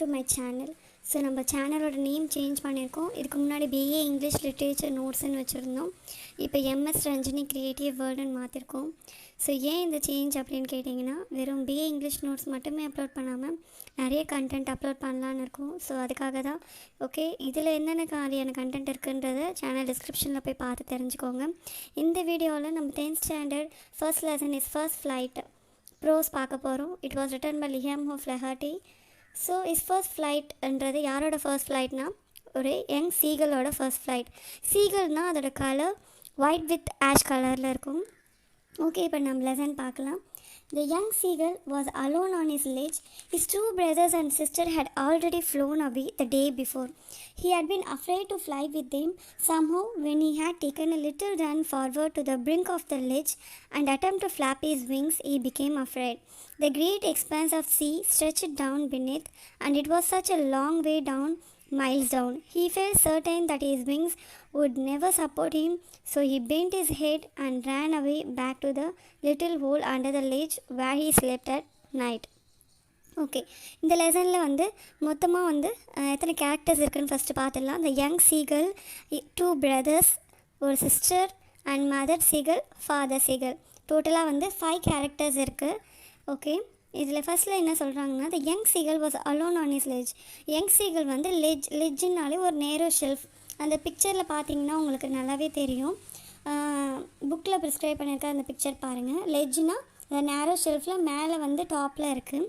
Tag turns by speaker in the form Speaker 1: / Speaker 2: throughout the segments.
Speaker 1: to my channel. So நம்ம சேனலோட name change பண்ணியிருக்கோம். இதுக்கு முன்னாடி பிஏ இங்கிலீஷ் லிட்ரேச்சர் நோட்ஸ்ன்னு வச்சுருந்தோம். இப்போ எம்எஸ் ரஞ்சினி க்ரியேட்டிவ் வேர்ல்டுன்னு மாற்றிருக்கோம். ஸோ ஏன் இந்த சேஞ்ச் அப்படின்னு கேட்டிங்கன்னா, வெறும் பிஏ இங்கிலீஷ் நோட்ஸ் மட்டுமே அப்லோட் பண்ணாமல் நிறைய கண்டென்ட் அப்லோட் பண்ணலான்னு இருக்கும். ஸோ அதுக்காக தான். ஓகே, இதில் என்னென்ன காலியான கண்டென்ட் இருக்குன்றதை சேனல் டிஸ்கிரிப்ஷனில் போய் பார்த்து தெரிஞ்சுக்கோங்க. இந்த வீடியோவில் நம்ம 10th standard first lesson is first flight prose பார்க்க போகிறோம். It was written by Liam Flaherty. So is first ஃப்ளைட்ன்றது யாரோட ஃபர்ஸ்ட் ஃப்ளைட்னா, ஒரு யங் சீகலோட ஃபர்ஸ்ட் ஃப்ளைட். சீகல்னால் அதோட கலர் ஒயிட் வித் ஆஷ் கலரில் இருக்கும். ஓகே, இப்போ நம்ம லெசன் பார்க்கலாம். The young seagull was alone on his ledge. His two brothers and sister had already flown away the day before. He had been afraid to fly with them. Somehow, when he had taken a little run forward to the brink of the ledge and attempted to flap his wings, he became afraid. The great expanse of sea stretched down beneath, and it was such a long way down, miles down. He felt certain that his wings would never support him, so he bent his head and ran away back to the little hole under the ledge where he slept at night. Okay, இந்த லெசனில் மொத்தமாக எத்தனை characters இருக்குதுன்னு first பார்த்துடலாம். The young seagull, 2 brothers, ஒரு sister and mother seagull, father seagull. டோட்டலாக 5 characters இருக்குது. Okay, இதில் ஃபஸ்ட்டில் என்ன சொல்கிறாங்கன்னா, the young seagull was alone on his ledge. Young seagull லெஜ்ஜுனாலே ஒரு நேரோ ஷெல்ஃப். அந்த பிக்சரில் பார்த்தீங்கன்னா உங்களுக்கு நல்லாவே தெரியும். புக்கில் ப்ரிஸ்கிரைப் பண்ணியிருக்க அந்த பிக்சர் பாருங்கள். லெஜ்னா அந்த நேரோ ஷெல்ஃபில் மேலே டாப்பில் இருக்குது.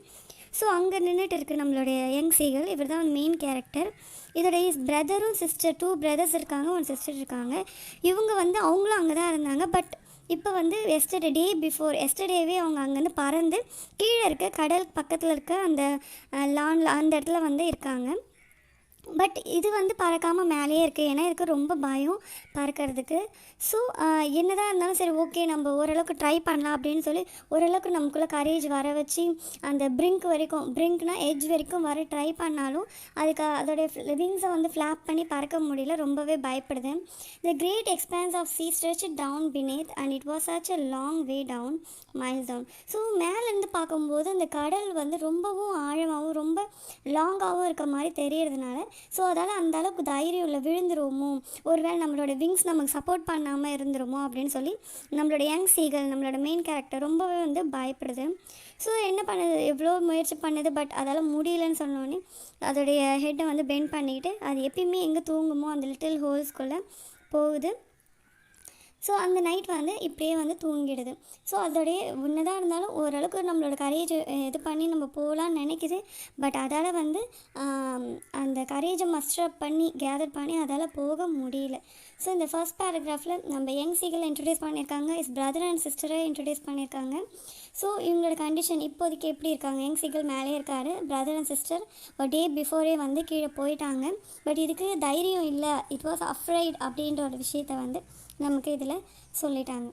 Speaker 1: ஸோ அங்கே நின்றுட்டு இருக்குது நம்மளுடைய யங் சீகல். இவர் தான் மெயின் கேரக்டர். இதோடைய பிரதரும் சிஸ்டர், 2 brothers இருக்காங்க, 1 sister இருக்காங்க. இவங்க அவங்களும் அங்கே தான் இருந்தாங்க. பட் இப்போ டே பிஃபோர் எஸ்டர்டேவே அவங்க அங்கேருந்து பறந்து கீழே இருக்க கடல் பக்கத்தில் இருக்க அந்த லானில் அந்த இடத்துல இருக்காங்க. பட் இது பறக்காமல் மேலேயே இருக்குது. ஏன்னா இதுக்கு ரொம்ப பயம் பறக்கிறதுக்கு. ஸோ என்னதான் இருந்தாலும் சரி, ஓகே நம்ம ஓரளவுக்கு ட்ரை பண்ணலாம் அப்படின்னு சொல்லி ஓரளவுக்கு நமக்குள்ளே கரேஜ் வர வச்சு அந்த பிரிங்க்னா எட்ஜ் வரைக்கும் வர ட்ரை பண்ணாலும் அதுக்கு அதோடைய விங்ஸை ஃப்ளாப் பண்ணி பறக்க முடியல. ரொம்பவே பயப்படுது. The great expanse of sea stretched down beneath and it was such a long way down, miles down. So மேலேருந்து பார்க்கும்போது அந்த கடல் ரொம்பவும் ஆழமாகவும் ரொம்ப லாங்காகவும் இருக்க மாதிரி தெரியறதுனால, ஸோ அதால் அந்த அளவுக்கு தைரியம் இல்லை, விழுந்துருவோமோ, ஒருவேளை நம்மளோட விங்ஸ் நமக்கு சப்போர்ட் பண்ணாமல் இருந்துருமோ அப்படின்னு சொல்லி நம்மளோட யங் சீகல், நம்மளோட மெயின் கேரக்டர் ரொம்பவே பயப்படுது. ஸோ என்ன பண்ணுது, எவ்வளோ முயற்சி பண்ணுது, பட் அதால் முடியலன்னு சொன்னோன்னே அதோடைய ஹெட்டை பெண்ட் பண்ணிக்கிட்டு அது எப்பயுமே எங்கே தூங்குமோ அந்த லிட்டில் ஹோல்ஸ்குள்ளே போகுது. ஸோ அந்த நைட் இப்படியே தூங்கிடுது. ஸோ அதோடைய ஒன்றுதான் இருந்தாலும் ஓரளவுக்கு நம்மளோட கரேஜ் இது பண்ணி நம்ம போகலான்னு நினைக்குது. பட் அதால் அந்த கரேஜை மஸ்டர் பண்ணி கேதர் பண்ணி அதால் போக முடியல. ஸோ இந்த ஃபர்ஸ்ட் பேராகிராஃபில் நம்ம யங் சீகலை இன்ட்ரடியூஸ் பண்ணியிருக்காங்க. இஸ் பிரதர் அண்ட் சிஸ்டரை இன்ட்ரடியூஸ் பண்ணியிருக்காங்க. ஸோ இவங்களோட கண்டிஷன் இப்போதைக்கு எப்படி இருக்காங்க, யங் சீகல் மேலே இருக்கார், பிரதர் அண்ட் சிஸ்டர் ஒரு டே பிஃபோரே கீழே போயிட்டாங்க. பட் இதுக்கு தைரியம் இல்லை, இட் வாஸ் அஃப்ரைட் அப்படின்ற ஒரு விஷயத்தை நமக்கு இதில் சொல்லிட்டாங்க.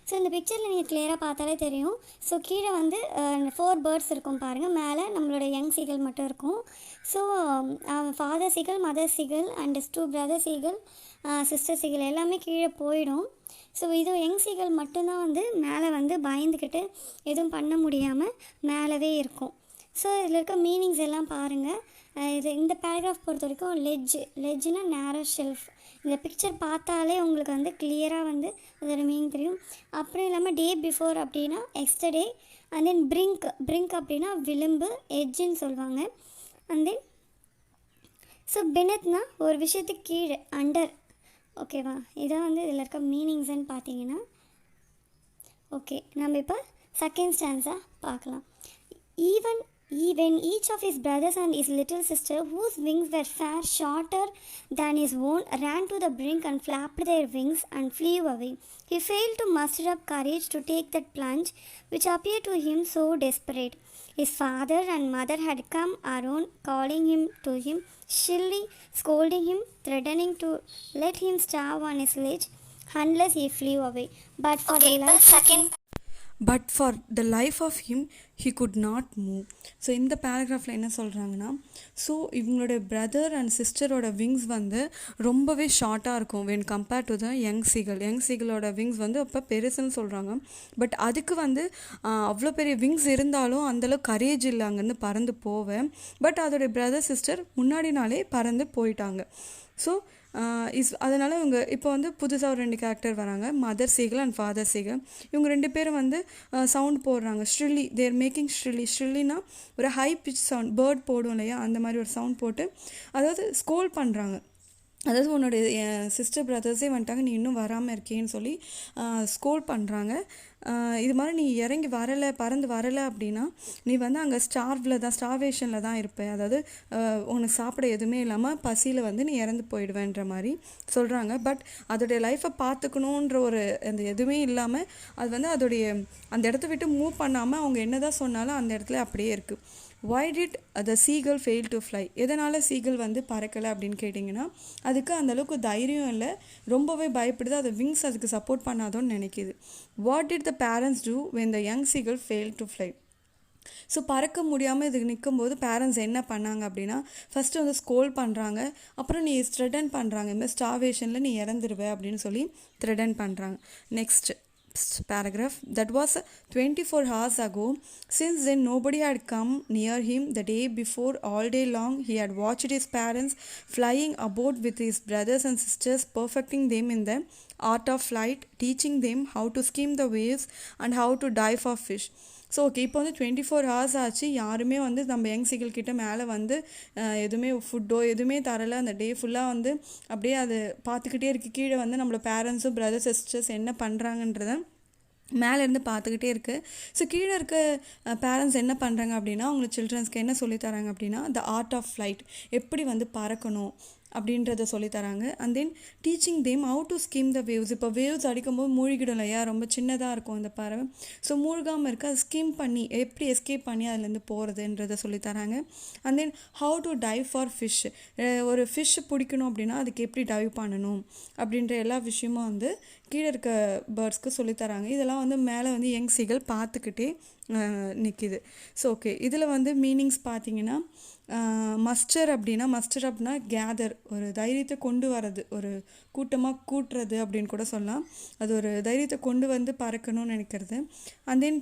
Speaker 1: ஸோ இந்த பிக்சரில் நீங்கள் கிளியராக பார்த்தாலே தெரியும். ஸோ கீழே 4 birds இருக்கும் பாருங்கள். மேலே நம்மளோட யங் சீகல் மட்டும் இருக்கும். So father seagull, mother seagull and 2 brother seagull, sister seagull எல்லாமே கீழே போயிடும். ஸோ இது யங் சீகல் மட்டும்தான் மேலே பயந்துக்கிட்டு எதுவும் பண்ண முடியாமல் மேலவே இருக்கும். ஸோ இதில் இருக்க மீனிங்ஸ் எல்லாம் பாருங்கள். இந்த பேராகிராஃப் பொறுத்த வரைக்கும் லெஜ்னா நேரோ ஷெல்ஃப். இந்த பிக்சர் பார்த்தாலே உங்களுக்கு கிளியராக அதோட மீனிங் தெரியும். அப்புறம் இல்லாமல் டே பிஃபோர் அப்படின்னா எஸ்டர்டே, அண்ட் தென் பிரிங்க் அப்படின்னா விளிம்பு, எட்ஜுன்னு சொல்லுவாங்க. அண்ட் தென் ஸோ பெனத்னா ஒரு விஷயத்துக்கு கீழே, அண்டர். ஓகேவா, இதான் இதில் இருக்க மீனிங்ஸ்ன்னு பார்த்தீங்கன்னா. ஓகே, நம்ம இப்போ செகண்ட் ஸ்டான்ஸாக பார்க்கலாம். When each of his brothers and his little sister, whose wings were far shorter than his own, ran to the brink and flapped their wings and flew away, he failed to muster up courage to take that plunge which appeared to him so desperate. His father and mother had come around, calling to him shrilly, scolding him, threatening to let him starve on his ledge unless he flew away. But for the life
Speaker 2: but for the life of him he could not move. So இந்த பேராகிராஃபில் என்ன சொல்கிறாங்கன்னா, so இவங்களோட brother and சிஸ்டரோட wings வந்து ரொம்பவே ஷார்ட்டாக இருக்கும் when compared to the young சீகளோட விங்ஸ் வந்து அப்போ பெருசுன்னு சொல்கிறாங்க. பட் அதுக்கு வந்து அவ்வளோ பெரிய விங்ஸ் இருந்தாலும் அந்தளவுக்கு கரேஜ் இல்லை அங்கேருந்து பறந்து போவேன். பட் அதோடைய பிரதர் சிஸ்டர் முன்னாடி நாளே பறந்து போயிட்டாங்க. ஸோ அதனால் இவங்க இப்போ வந்து புதுசாக ஒரு 2 கேரக்டர் வராங்க, mother seagull and father seagull. இவங்க 2 பேரும் வந்து சவுண்ட் போடுறாங்க, ஸ்ட்ரில்லி. தேர் மேக்கிங் ஸ்ட்ரில்லினா ஒரு ஹை பிச் சவுண்ட், பேர்ட் போடும் இல்லையா, அந்த மாதிரி ஒரு சவுண்ட் போட்டு அதாவது ஸ்கோல் பண்ணுறாங்க. அதாவது உன்னோட சிஸ்டர் பிரதர்ஸே வந்துட்டாங்க, நீ இன்னும் வராமல் இருக்கேன்னு சொல்லி ஸ்கோல் பண்ணுறாங்க. இது மாதிரி நீ இறங்கி பறந்து வரலை அப்படின்னா நீ வந்து அங்கே ஸ்டார்வேஷனில் தான் இருப்ப. அதாவது உனக்கு சாப்பிட எதுவுமே இல்லாமல் பசியில் வந்து நீ இறந்து போயிடுவேன்ற மாதிரி சொல்கிறாங்க. பட் அதோடைய லைஃப்பை பார்த்துக்கணுன்ற ஒரு அந்த எதுவுமே இல்லாமல் அது வந்து அதோடைய அந்த இடத்த விட்டு மூவ் பண்ணாமல் அவங்க என்ன தான் சொன்னாலும் அந்த இடத்துல அப்படியே இருக்குது. Why did the seagull fail to fly? எதனால் சீகல் வந்து பறக்கலை அப்படின்னு கேட்டிங்கன்னா, அதுக்கு அந்தளவுக்கு தைரியம் இல்லை, ரொம்பவே பயப்படுது, அது விங்ஸ் அதுக்கு support பண்ணாதோன்னு நினைக்கிது. What did the parents do when the young seagull failed to fly? So பறக்க முடியாமல் இதுக்கு நிற்கும்போது பேரண்ட்ஸ் என்ன பண்ணாங்க அப்படின்னா, ஃபஸ்ட்டு வந்து ஸ்கோல் பண்ணுறாங்க, அப்புறம் நீ த்ரெட்டன் பண்ணுறாங்க, இந்த மாதிரி ஸ்டார்வேஷனில் நீ இறந்துருவே அப்படின்னு சொல்லி த்ரெட்டன் பண்ணுறாங்க. Next paragraph. That was 24 hours ago. Since then nobody had come near him. The day before, all day long he had watched his parents flying about with his brothers and sisters, perfecting them in the art of flight, teaching them how to skim the waves and how to dive for fish. So okay, இப்போ வந்து 24 hours ஆச்சு, யாருமே வந்து நம்ம young seagull கிட்ட மேலே வந்து எதுவுமே ஃபுட்டோ எதுவுமே தரலை. அந்த டே ஃபுல்லாக வந்து அப்படியே அது பார்த்துக்கிட்டே இருக்குது. கீழே வந்து நம்மளோட பேரண்ட்ஸும் பிரதர்ஸ் சிஸ்டர்ஸ் என்ன பண்ணுறாங்கன்றத மேலேருந்து பார்த்துக்கிட்டே இருக்குது. ஸோ கீழே இருக்க பேரண்ட்ஸ் என்ன பண்ணுறாங்க அப்படின்னா, அவங்களுக்கு சில்ட்ரன்ஸ்க்கு என்ன சொல்லித்தராங்க அப்படின்னா, த ஆர்ட் ஆஃப் ஃப்ளைட், எப்படி வந்து பறக்கணும் அப்படின்றத சொல்லித்தராங்க. And then teaching them how to skim the waves. இப்போ வேவ்ஸ் அடிக்கும்போது மூழ்கிடும் இல்லையா, ரொம்ப சின்னதாக இருக்கும் அந்த பறவை. ஸோ மூழ்காமல் இருக்க அதை ஸ்கிம் பண்ணி எப்படி எஸ்கேப் பண்ணி அதுலேருந்து போகிறதுன்றதை சொல்லித்தராங்க. And then how to dive for fish, ஒரு ஃபிஷ் பிடிக்கணும் அப்படின்னா அதுக்கு எப்படி டைவ் பண்ணணும் அப்படின்ற எல்லா விஷயமும் வந்து கீழே இருக்க பேர்ட்ஸ்க்கு சொல்லித்தராங்க. இதெல்லாம் வந்து மேலே வந்து யங் சீகல் பார்த்துக்கிட்டே நிற்கிது. ஸோ ஓகே, இதில் வந்து மீனிங்ஸ் பார்த்தீங்கன்னா, மஸ்டர் அப்படின்னா கேதர், ஒரு தைரியத்தை கொண்டு வரது, ஒரு கூட்டமாக கூட்டுறது அப்படின்னு கூட சொல்லலாம். அது ஒரு தைரியத்தை கொண்டு வந்து பறக்கணும்னு நினைக்கிறது. அண்ட் தென்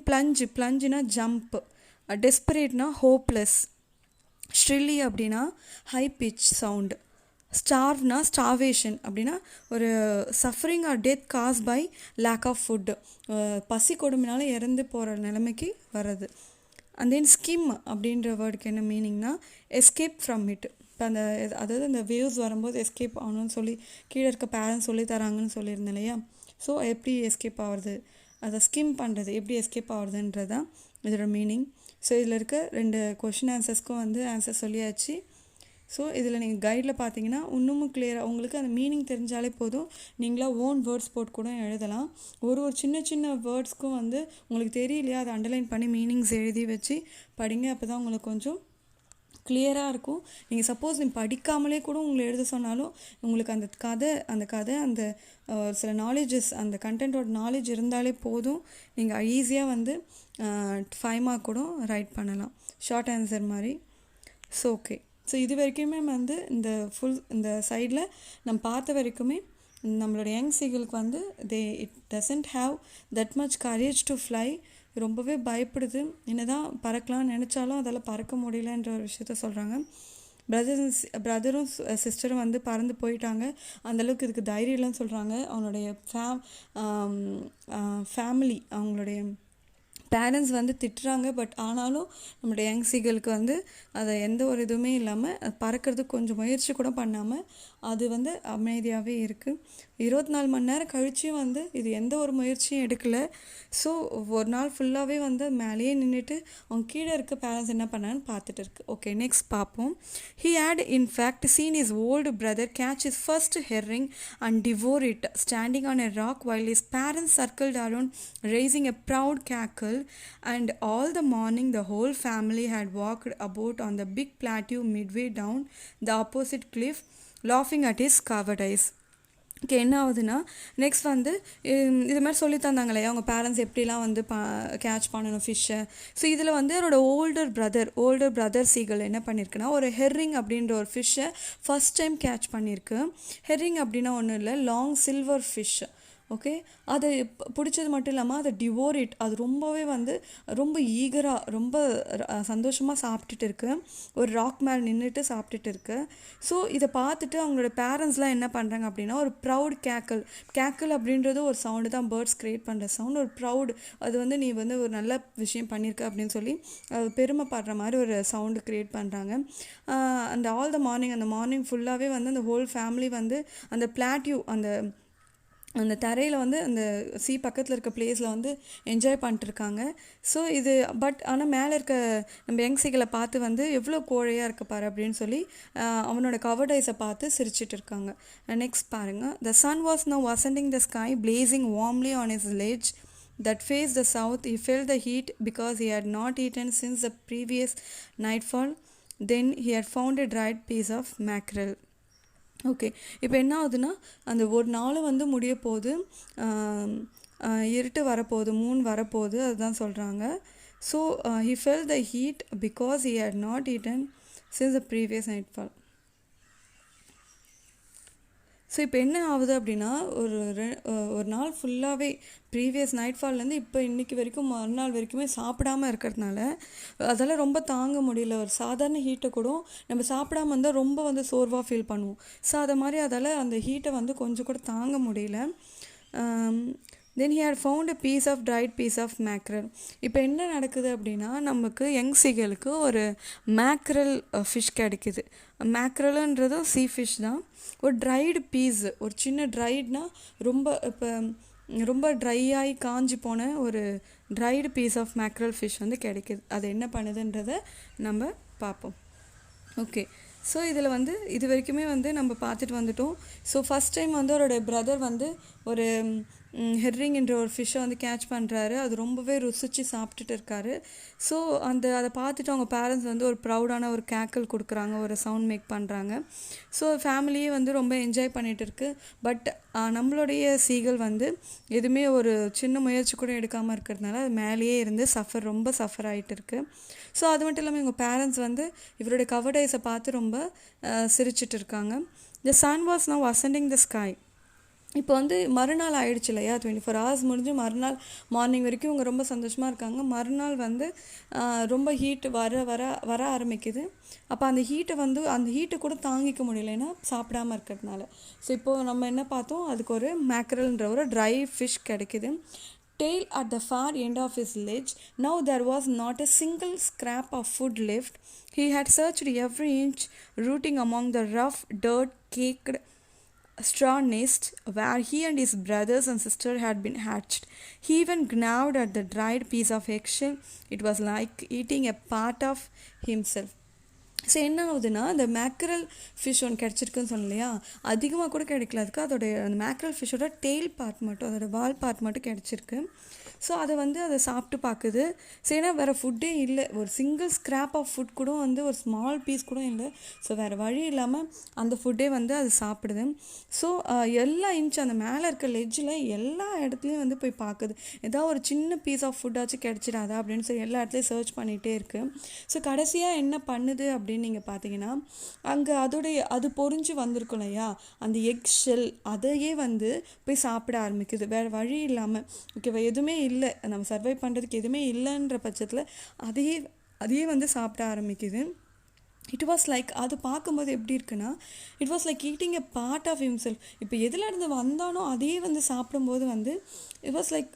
Speaker 2: பிளஞ்சுனா ஜம்ப், டெஸ்பரேட்னா ஹோப்லெஸ், ஸ்ட்ரில்லி அப்படின்னா ஹை பிச் சவுண்டு, ஸ்டார்வேஷன் அப்படின்னா ஒரு suffering or death cause by lack of food, பசி கொடுமைனால இறந்து போகிற நிலைமைக்கு வர்றது. அண்ட் தென் ஸ்கிம் அப்படின்ற வேர்டுக்கு என்ன மீனிங்னா எஸ்கேப் ஃப்ரம் இட். இப்போ அதாவது அந்த வேவ்ஸ் வரும்போது எஸ்கேப் ஆகணும்னு சொல்லி கீழே இருக்க பேரண்ட்ஸ் சொல்லி தராங்கன்னு சொல்லியிருந்தேன் இல்லையா. ஸோ எப்படி எஸ்கேப் ஆகுறது, அதை ஸ்கிம் பண்ணுறது எப்படி எஸ்கேப் ஆகுறதுன்றது தான் இதோட மீனிங். ஸோ இதில் இருக்க 2 கொஷின் ஆன்சர்ஸ்க்கும் வந்து ஆன்சர் சொல்லியாச்சு. ஸோ இதில் நீங்கள் கைடில் பார்த்தீங்கன்னா இன்னமும் கிளியராக உங்களுக்கு அந்த மீனிங் தெரிஞ்சாலே போதும், நீங்களாக ஓன் வேர்ட்ஸ் போட்டு கூட எழுதலாம். ஒரு சின்ன வேர்ட்ஸ்க்கும் வந்து உங்களுக்கு தெரியலையா, அதை அண்டர்லைன் பண்ணி மீனிங்ஸ் எழுதி வச்சு படிங்க. அப்போ தான் உங்களுக்கு கொஞ்சம் கிளியராக இருக்கும். நீங்கள் சப்போஸ் நீங்கள் படிக்காமலே கூட உங்களை எழுத சொன்னாலும் உங்களுக்கு அந்த கதை அந்த சில நாலேஜஸ், அந்த கண்டென்ட்டோட நாலேஜ் இருந்தாலே போதும், நீங்கள் ஈஸியாக வந்து 5 மார்க் கூட ரைட் பண்ணலாம், ஷார்ட் ஆன்சர் மாதிரி. ஸோ ஓகே, ஸோ இது வரைக்குமே வந்து இந்த சைடில் நம்ம பார்த்த வரைக்குமே நம்மளோட யங் சீகலுக்கு வந்து it doesn't have that much courage to fly. ரொம்பவே பயப்படுது, என்னதான் பறக்கலாம்னு நினச்சாலும் அதால் பறக்க முடியலன்ற ஒரு விஷயத்த சொல்கிறாங்க. பிரதரும் சிஸ்டரும் வந்து பறந்து போயிட்டாங்க, அந்தளவுக்கு இதுக்கு தைரியம் இல்லைன்னு சொல்கிறாங்க. அவனுடைய ஃபேமிலி, அவங்களுடைய பேரண்ட்ஸ் வந்து திட்டுறாங்க. பட் ஆனாலும் நம்மளுடைய யங் சீகலுக்கு வந்து அதை எந்த ஒரு இதுவுமே இல்லாமல் பறக்கிறதுக்கு கொஞ்சம் முயற்சி கூட பண்ணாமல் அது வந்து அமைதியாகவே இருக்குது. 24 மணி நேரம் கழிச்சும் வந்து இது எந்த ஒரு முயற்சியும் எடுக்கலை. ஸோ ஒரு நாள் ஃபுல்லாகவே வந்து மேலேயே நின்றுட்டு அவங்க கீழே இருக்க பேரண்ட்ஸ் என்ன பண்ணான்னு பார்த்துட்டு இருக்கு. ஓகே, நெக்ஸ்ட் பார்ப்போம். He had in fact seen his old brother catch his first herring and devour it, standing on a rock while his parents circled around, raising a proud cackle. And all the morning the whole family had walked about on the big plateau midway down the opposite cliff, laughing at his cowardice. Okay, என்ன ஆகுதுன்னா next வந்து இது மாதிரி சொல்லி தந்தாங்க இல்லையா அவங்க parents எப்படிலாம் வந்து கேட்ச் பண்ணணும் ஃபிஷ்ஷை. ஸோ இதில் வந்து என்னோட ஓல்டர் பிரதர் சீகல் என்ன பண்ணியிருக்குன்னா ஒரு ஹெர்ரிங் அப்படின்ற ஒரு ஃபிஷ்ஷை ஃபஸ்ட் டைம் கேட்ச் பண்ணியிருக்கு. ஹெர்ரிங் அப்படின்னா ஒன்றும் இல்லை, லாங் சில்வர் ஃபிஷ். ஓகே, அதை பிடிச்சது மட்டும் இல்லாமல் அதை டிவோரிட், அது ரொம்பவே வந்து ரொம்ப ஈகராக ரொம்ப சந்தோஷமாக சாப்பிட்டுட்டு இருக்கு. ஒரு ராக் மேலே நின்றுட்டு சாப்பிட்டுட்டு இருக்கு. ஸோ இதை பார்த்துட்டு அவங்களோட பேரண்ட்ஸ்லாம் என்ன பண்ணுறாங்க அப்படின்னா ஒரு ப்ரௌட் கேக்கல் அப்படின்றது ஒரு சவுண்டு தான், பேர்ட்ஸ் க்ரியேட் பண்ணுற சவுண்ட். ஒரு ப்ரௌட், அது வந்து நீ வந்து ஒரு நல்ல விஷயம் பண்ணியிருக்க அப்படின்னு சொல்லி அது பெருமைப்படுற மாதிரி ஒரு சவுண்டு க்ரியேட் பண்ணுறாங்க. அந்த ஆல் த மார்னிங், அந்த மார்னிங் ஃபுல்லாகவே வந்து அந்த ஹோல் ஃபேமிலி வந்து அந்த பிளாட்யூ, அந்த தரையில் வந்து அந்த பக்கத்தில் இருக்க பிளேஸில் வந்து என்ஜாய் பண்ணிட்டுருக்காங்க. ஸோ இது ஆனால் மேலே இருக்க நம்ம யங் சீகளை பார்த்து வந்து எவ்வளோ கோழையாக இருக்க பாரு அப்படின்னு சொல்லி அவனோட கவர்ட் ஐஸை பார்த்து சிரிச்சிட்டு இருக்காங்க. நெக்ஸ்ட் பாருங்கள். The sun was now ascending the sky, blazing warmly on his ledge that faced the south. He felt the heat because he had not eaten since the previous nightfall. Then he had found a dried piece of mackerel. Okay, இப்போ என்ன ஆகுதுன்னா அந்த ஒரு நாள் வந்து முடிய போகுது, இருட்டு வரப்போகுது, மூன் வரப்போகுது, அதுதான் சொல்கிறாங்க. So he felt the heat because he had not eaten since the previous nightfall. So இப்போ என்ன ஆகுது அப்படின்னா ஒரு நாள் ஃபுல்லாகவே ப்ரீவியஸ் நைட்ஃபால்லேருந்து இப்போ இன்றைக்கி வரைக்கும் மறுநாள் வரைக்குமே சாப்பிடாமல் இருக்கிறதுனால அதெல்லாம் ரொம்ப தாங்க முடியல. ஒரு சாதாரண ஹீட்டை கூட நம்ம சாப்பிடாமல் இருந்தால் ரொம்ப வந்து சோர்வாக ஃபீல் பண்ணுவோம். ஸோ அதை மாதிரி அதால் அந்த ஹீட்டை வந்து கொஞ்சம் கூட தாங்க முடியல. தென் he had found a dried piece of mackerel. இப்போ என்ன நடக்குது அப்படின்னா நமக்கு யங் சீகளுக்கு ஒரு மேக்ரல் ஃபிஷ் கிடைக்குது. மேக்ரலுன்றதும் ஃபிஷ் தான். ஒரு ட்ரைடு பீஸ், ஒரு சின்ன ட்ரைட்னா ரொம்ப ட்ரையாகி காஞ்சி போன ஒரு dried piece of mackerel fish வந்து கிடைக்குது. அது என்ன பண்ணுதுன்றதை நம்ம பார்ப்போம். ஓகே, ஸோ இதில் வந்து இது வரைக்குமே வந்து நம்ம பார்த்துட்டு வந்துட்டோம். ஸோ ஃபஸ்ட் டைம் வந்து அவரோட பிரதர் வந்து ஒரு ஹெர்ரிங் என்ற ஒரு ஃபிஷ்ஷை வந்து கேட்ச் பண்ணுறாரு. அது ரொம்பவே ருசித்து சாப்பிட்டுட்டு இருக்காரு. ஸோ அதை பார்த்துட்டு அவங்க பேரண்ட்ஸ் வந்து ஒரு ப்ரௌடான ஒரு கேக்கல் கொடுக்குறாங்க, ஒரு சவுண்ட் மேக் பண்ணுறாங்க. ஸோ ஃபேமிலியே வந்து ரொம்ப என்ஜாய் பண்ணிகிட்டு இருக்கு. பட் நம்மளுடைய சீகல் வந்து எதுவுமே ஒரு சின்ன முயற்சி கூட எடுக்காமல் இருக்கிறதுனால அது மேலேயே இருந்து ரொம்ப சஃபர் ஆகிட்டு இருக்கு. ஸோ அது மட்டும் இல்லாமல் இவங்க பேரண்ட்ஸ் வந்து இவருடைய கவர்ட் ஐஸை பார்த்து ரொம்ப சிரிச்சிட்டு இருக்காங்க. The sun was now ascending the sky. இப்போ வந்து மறுநாள் ஆயிடுச்சு இல்லையா, 24 hours முடிஞ்சு மறுநாள் மார்னிங் வரைக்கும் இவங்க ரொம்ப சந்தோஷமாக இருக்காங்க. மறுநாள் வந்து ரொம்ப ஹீட் வர ஆரம்பிக்குது. அப்போ அந்த ஹீட்டை கூட தாங்கிக்க முடியல, ஏன்னா சாப்பிடாமல் இருக்கிறதுனால. ஸோ இப்போது நம்ம என்ன பார்த்தோம், அதுக்கு ஒரு மேக்ரல்ன்ற ஒரு ட்ரை ஃபிஷ் கிடைக்குது. Tail at the far end of his ledge. Now there was not a single scrap of food left. He had searched every inch, rooting among the rough, dirt-caked straw nest where he and his brothers and sister had been hatched. He even gnawed at the dried piece of eggshell. It was like eating a part of himself. So என்ன ஆகுதுன்னா அந்த mackerel fish ஒன்று கிடச்சிருக்குன்னு சொன்னலையா, அதிகமாக கூட கிடைக்கல. அதுக்கு அந்த mackerel ஃபிஷ்ஷோட டெய்ல் பார்ட் மட்டும், அதோட வால் பார்ட் மட்டும் கிடச்சிருக்கு. ஸோ அதை சாப்பிட்டு பார்க்குது. ஸோ ஏன்னா வேறு ஃபுட்டே இல்லை, ஒரு சிங்கிள் ஸ்க்ராப் ஆஃப் ஃபுட் கூட வந்து ஒரு ஸ்மால் பீஸ் கூட இல்லை. ஸோ வேறு வழி இல்லாமல் அந்த ஃபுட்டே வந்து அது சாப்பிடுது. ஸோ எல்லா இன்ச் அந்த மேலே இருக்க லெட்ஜில் எல்லா இடத்துலையும் வந்து போய் பார்க்குது, ஏதாவது ஒரு சின்ன பீஸ் ஆஃப் ஃபுட்டாச்சும் கிடச்சிடாதா அப்படின்னு சொல்லி எல்லா இடத்துலையும் சர்ச் பண்ணிகிட்டே இருக்குது. ஸோ கடைசியாக என்ன பண்ணுது அப்படின்னு நீங்கள் பார்த்தீங்கன்னா, அங்கே அது பொறிஞ்சு வந்திருக்கும் இல்லையா, அந்த எக் ஷெல் அதையே வந்து போய் சாப்பிட ஆரம்பிக்குது. வேறு வழி இல்லாமல், ஓகேவா, எதுவுமே இல்லை, நம்ம சர்வை பண்ணுறதுக்கு எதுவுமே இல்லைன்ற பட்சத்தில் அதையே வந்து சாப்பிட ஆரம்பிக்குது. இட் வாஸ் லைக், அது பார்க்கும்போது எப்படி இருக்குன்னா, it was like eating a part of himself. இப்போ எதில் இருந்து வந்தானோ அதையே வந்து சாப்பிடும்போது வந்து இட் வாஸ் லைக்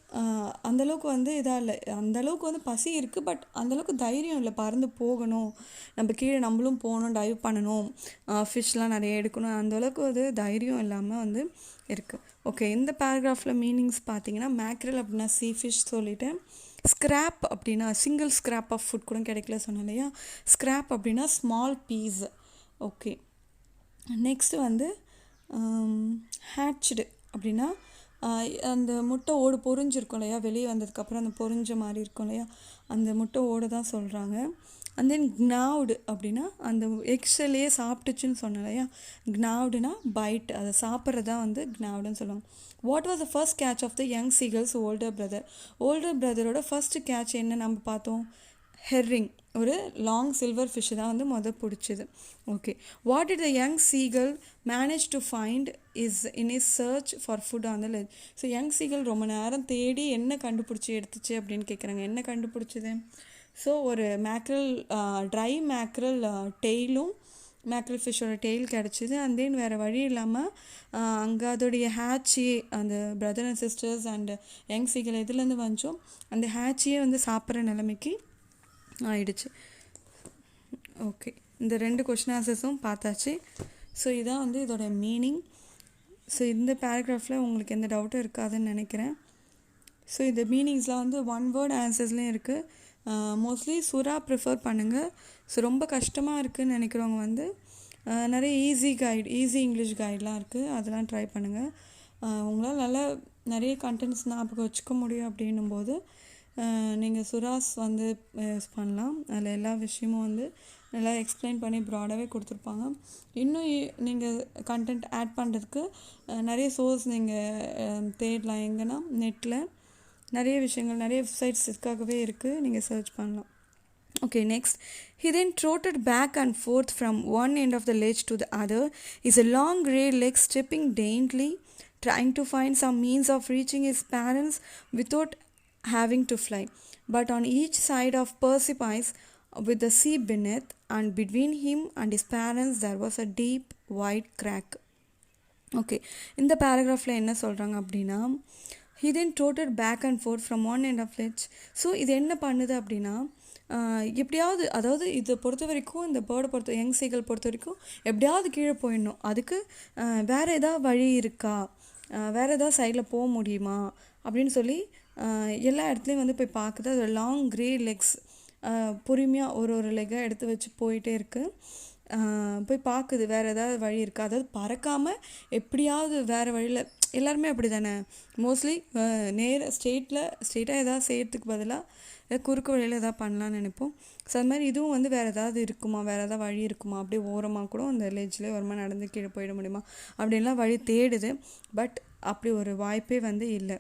Speaker 2: அந்தளவுக்கு வந்து இதாக இல்லை, அந்தளவுக்கு வந்து பசி இருக்குது, பட் அந்தளவுக்கு தைரியம் இல்லை. பறந்து போகணும், நம்ம கீழே நம்மளும் போகணும், டைவ் பண்ணணும், ஃபிஷ்லாம் நிறைய எடுக்கணும், அந்தளவுக்கு வந்து தைரியம் இல்லாமல் வந்து இருக்குது. ஓகே, இந்த பேராகிராஃபில் மீனிங்ஸ் பார்த்தீங்கன்னா, மேக்ரல் அப்படின்னா ஃபிஷ் சொல்லிவிட்டேன். ஸ்க்ராப் அப்படின்னா சிங்கிள் ஸ்க்ராப் ஆஃப் ஃபுட் கூட கிடைக்கல சொன்னேன் இல்லையா, ஸ்க்ராப் அப்படின்னா ஸ்மால் பீஸ். ஓகே, நெக்ஸ்ட்டு வந்து ஹேட்ச்டு அப்படின்னா அந்த முட்டை ஓடு பொறிஞ்சிருக்கும் இல்லையா, வெளியே வந்ததுக்கப்புறம் அந்த பொறிஞ்ச மாதிரி இருக்கும் இல்லையா, அந்த முட்டை ஓடு தான் சொல்கிறாங்க. அண்ட் தென் gnawed அப்படின்னா அந்த எக்ஸல்லையே சாப்பிட்டுச்சுன்னு சொன்னேன் இல்லையா, gnawedனா பைட், அதை சாப்பிட்றதா வந்து gnawedன்னு சொல்லுவாங்க. What was the first catch of the young seagull's older brother? Older பிரதரோட ஃபர்ஸ்ட் கேட்ச் என்ன நம்ம பார்த்தோம்? ஹெர்ரிங், ஒரு லாங் சில்வர் ஃபிஷ்ஷு தான் வந்து பிடிச்சிது. Okay, what did the young seagull manage to find his in his search for food on the ledge? So young seagull ரொம்ப நேரம் தேடி என்ன கண்டுபிடிச்சி எடுத்துச்சு அப்படின்னு கேட்குறாங்க. என்ன கண்டுபிடிச்சிது? ஸோ ஒரு மேக்ரல், ட்ரை மேக்ரல் டெய்லும், மேக்ரல் ஃபிஷ்ஷோட டெய்ல் கிடச்சிது. அண்ட் தென் வேறு வழி இல்லாமல் அங்கே அதோடைய ஹேட்சி, அந்த brother and sisters and young seagull எதுலேருந்து வந்துச்சோ அந்த ஹேட்சியே வந்து சாப்பிட்ற நிலைமைக்கு ஆயிடுச்சு. ஓகே, இந்த 2 கொஷின் ஆன்சர்ஸும் பார்த்தாச்சு. ஸோ இதான் வந்து இதோட மீனிங். ஸோ இந்த பேராகிராஃபில் உங்களுக்கு எந்த டவுட்டும் இருக்காதுன்னு நினைக்கிறேன். ஸோ இந்த மீனிங்ஸ்லாம் வந்து 1 வேர்ட் ஆன்சர்ஸ்லேயும் இருக்குது. மோஸ்ட்லி சுறா ப்ரிஃபர் பண்ணுங்கள். ஸோ ரொம்ப கஷ்டமாக இருக்குதுன்னு நினைக்கிறவங்க வந்து நிறைய ஈஸி இங்கிலீஷ் கைட்லாம் இருக்குது, அதெல்லாம் ட்ரை பண்ணுங்கள். உங்களால் நல்லா நிறைய கண்டென்ட்ஸ் ஞாபகம் வச்சுக்க முடியும் அப்படின்னும்போது நீங்கள் சுறாஸ் வந்து யூஸ் பண்ணலாம். அதில் எல்லா விஷயமும் வந்து நல்லா எக்ஸ்பிளைன் பண்ணி ப்ராடாகவே கொடுத்துருப்பாங்க. இன்னும் நீங்கள் கண்டென்ட் ஆட் பண்ணுறதுக்கு நிறைய சோர்ஸ் நீங்கள் தேடலாம். எங்கன்னா நெட்டில் நிறைய விஷயங்கள், நிறைய வெப்சைட்ஸ் இதுக்காகவே இருக்குது, நீங்கள் சர்ச் பண்ணலாம். Okay, next. He then trotted back and forth from one end of the ledge to the other, his long grey legs stepping daintily, trying to find some means of reaching his parents without having to fly. But on each side of precipice, with the sea beneath, and between him and his parents, there was a deep, wide crack. Okay, இந்த பேராகிராஃபில் என்ன சொல்கிறாங்க அப்படின்னா, he then trotted back and forth from one end of ledge. So இது என்ன பண்ணுது அப்படின்னா, எப்படியாவது, அதாவது இதை பொறுத்த வரைக்கும், இந்த பேர்டை யங் சீகல் பொறுத்த வரைக்கும் எப்படியாவது கீழே போயிடணும். அதுக்கு வேறு எதாவது வழி இருக்கா, வேறு எதாவது சைடில் போக முடியுமா அப்படின்னு சொல்லி எல்லா இடத்துலையும் வந்து போய் பார்க்குது. அது லாங் கிரே லெக்ஸ், பொறுமையாக ஒரு லெக்காக எடுத்து வச்சு போயிட்டே இருக்குது. போய் பார்க்குது வேறு ஏதாவது வழி இருக்கா, அதாவது பறக்காமல் எப்படியாவது வேறு வழியில். எல்லாருமே அப்படி தானே, மோஸ்ட்லி ஸ்ட்ரெயிட்டாக எதாவது செய்கிறதுக்கு பதிலாக குறுக்கு வழியில் எதாவது பண்ணலான்னு நினைப்போம். ஸோ அது மாதிரி இதுவும் வந்து வேறு ஏதாவது இருக்குமா, வேறு ஏதாவது வழி இருக்குமா, அப்படியே ஓரமாக கூட அந்த லெஜ்லேயே ஓரமாக நடந்து கீழே போயிட முடியுமா அப்படின்லாம் வழி தேடுது. பட் அப்படி ஒரு வாய்ப்பே வந்து இல்லை.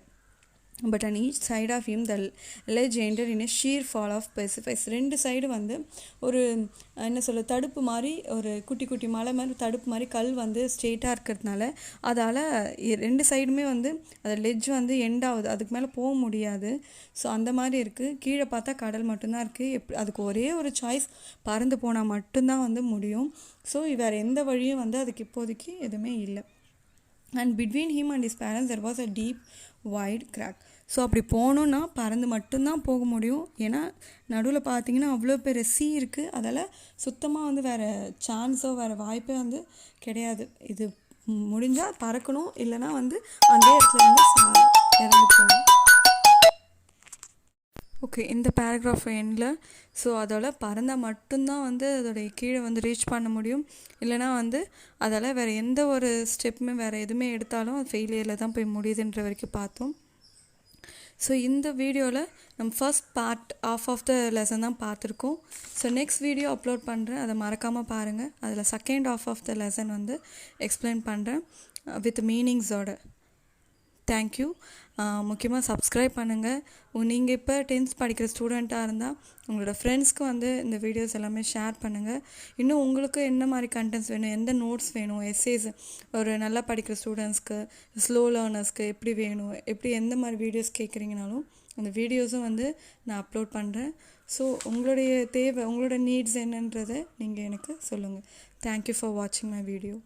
Speaker 2: But on each side of him the ledge ended in a sheer fall of precipice. 2 side வந்து ஒரு என்ன சொல்ல, தடுப்பு மாதிரி, ஒரு குட்டி குட்டி மலை மாதிரி தடுப்பு மாதிரி கல் வந்து ஸ்ட்ரெயிட்டாக இருக்கிறதுனால அதால் 2 சைடுமே வந்து அந்த லெட்ஜ் வந்து எண்ட் ஆகுது, அதுக்கு மேலே போக முடியாது. ஸோ அந்த மாதிரி இருக்குது. கீழே பார்த்தா கடல் மட்டும்தான் இருக்குது. அதுக்கு ஒரே ஒரு சாய்ஸ், பறந்து போனால் மட்டும்தான் வந்து முடியும். ஸோ வேறு எந்த வழியும் வந்து அதுக்கு இப்போதைக்கு எதுவுமே இல்லை. And between him and his parents there was a deep wide crack. So அப்படி போகணுன்னா பறந்து மட்டும்தான் போக முடியும். ஏன்னா நடுவில் பார்த்தீங்கன்னா அவ்வளோ பெரிய சீ இருக்குது. அதால் சுத்தமாக வந்து வேறு சான்ஸோ வேறு வாய்ப்பே வந்து கிடையாது. இது முடிஞ்சால் பறக்கணும், இல்லைனா வந்து அந்த இடத்துல வந்து இறந்து போகணும். ஓகே, இந்த பேராகிராஃப் எண்டில் ஸோ அதோட பறந்தால் மட்டும்தான் வந்து அதோடைய கீழே வந்து ரீச் பண்ண முடியும். இல்லைனா வந்து அதால் வேறு எந்த ஒரு ஸ்டெப்புமே வேறு எதுவுமே எடுத்தாலும் அது ஃபெயிலியரில் தான் போய் முடியுதுன்ற வரைக்கும் பார்த்தோம். ஸோ இந்த வீடியோவில் நம்ம first part of the lesson தான் பார்த்துருக்கோம். ஸோ நெக்ஸ்ட் வீடியோ அப்லோட் பண்ணுறேன், அதை மறக்காமல் பாருங்கள். அதில் செகண்ட் ஆஃப் த லெசன் வந்து எக்ஸ்பிளைன் பண்ணுறேன் வித் மீனிங்ஸோட. தேங்க்யூ. முக்கியமாக சப்ஸ்கிரைப் பண்ணுங்கள். நீங்கள் இப்போ 10th படிக்கிற ஸ்டூடெண்ட்டாக இருந்தால் உங்களோட ஃப்ரெண்ட்ஸ்க்கு வந்து இந்த வீடியோஸ் எல்லாமே ஷேர் பண்ணுங்கள். இன்னும் உங்களுக்கு என்ன மாதிரி கண்டென்ட்ஸ் வேணும், எந்த நோட்ஸ் வேணும், எஸ்ஸேஸ் ஒரு நல்லா படிக்கிற ஸ்டூடெண்ட்ஸ்க்கு, ஸ்லோ லேர்னர்ஸ்க்கு எப்படி வேணும், எப்படி எந்த மாதிரி வீடியோஸ் கேட்குறீங்கனாலும் அந்த வீடியோஸும் வந்து நான் அப்லோட் பண்ணுறேன். ஸோ உங்களுடைய தேவை, உங்களோட நீட்ஸ் என்னன்றதை நீங்கள் எனக்கு சொல்லுங்கள். தேங்க்யூ ஃபார் வாட்சிங் மை வீடியோ.